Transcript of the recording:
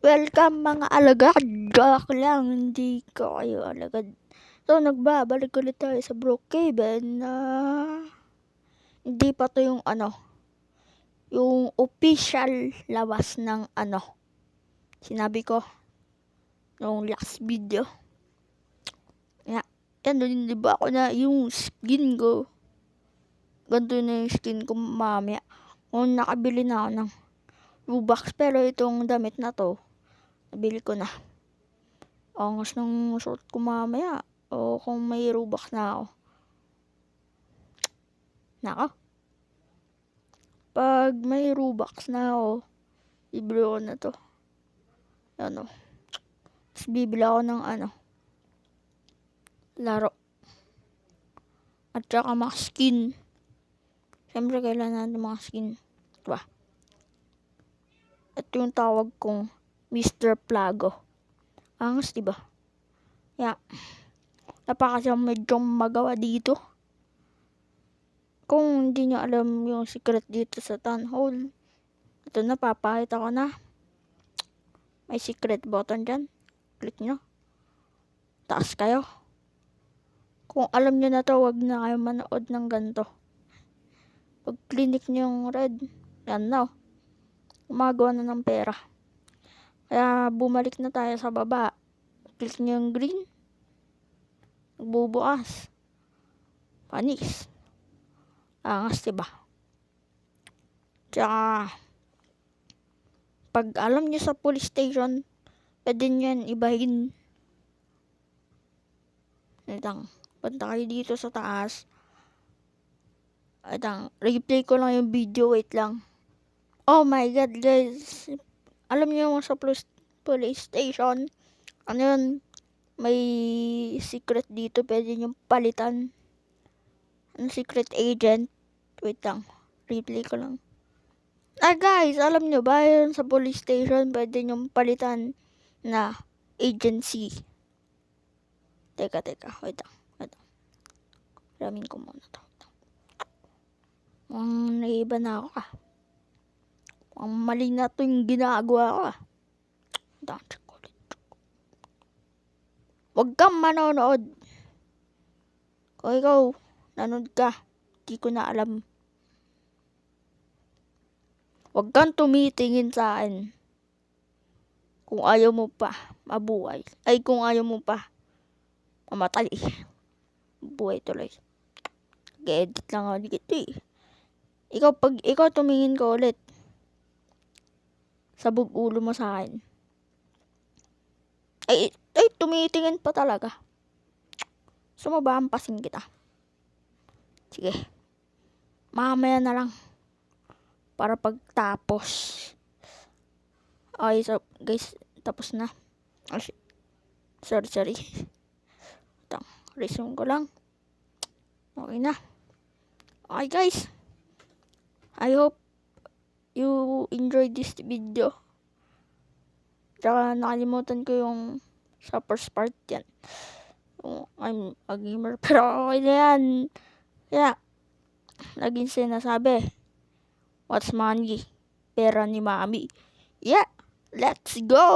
Welcome mga alagad. Joke lang, hindi ko kayo alagad. So, nagbabalik ulit tayo sa Brookhaven na hindi pa to yung yung official labas ng sinabi ko nung last video. Yan, hindi ba ako na yung skin ko. Ganito na yung skin ko mamaya. Kung nakabili na ako ng Robux, pero itong damit na to, nabili ko na. Angas ng suot ko mamaya. O kung may Robux na ako. Nako. Pag may Robux na ako, bibili ko na to. Tapos bibili ako ng laro. At saka mga skin. Siyempre kailangan natin mga skin. Diba? At yung tawag kong Mr. Plago. Angas, diba? Napakasya medyo magawa dito. Kung hindi nyo alam yung secret dito sa town hall, ito na, papakita ko na. May secret button dyan. Click nyo. Taas kayo. Kung alam nyo na to, wag na kayo manood ng ganito. Pag clinic nyo yung red, yan na. Gumagawa na ng pera. Kaya bumalik na tayo sa baba. Click nyo yung green. Nagbubukas. Panis. Angas, diba? Tsaka, pag alam nyo sa police station, pwede nyo yan ibahin. Punta kayo dito sa taas. Replay ko lang yung video, wait lang. Oh my god, guys. Alam nyo yung sa police station, may secret dito, pwede nyo palitan. Ang secret agent. Wait lang, replay ko lang. Guys, alam nyo ba yun sa police station, pwede nyo palitan na agency. Teka, wait lang. Ramin ko muna to. Naiba na ako mali na to yung ginagawa ko Huwag kang manonood. Kung ikaw, nanood ka, di ko na alam. Huwag kang tumitingin sa akin. Kung ayaw mo pa mabuhay. Ay, kung ayaw mo pa mamatay. Buhay tuloy. G-edit lang ako dito Pag ikaw tumingin ka ulit, sabog ulo mo sa akin. Ay, tumitingin pa talaga. Sumabampasin kita. Sige. Mamaya na lang. Para pagtapos. Okay, so guys, tapos na. Sorry. Resume ko lang. Okay na. Okay guys. I hope you enjoyed this video. Tsaka nakalimutan ko yung sa first part yan. I'm a gamer, pero okay na yan. Kaya, laging sinasabi, what's money? Pera ni mami. Yeah, let's go!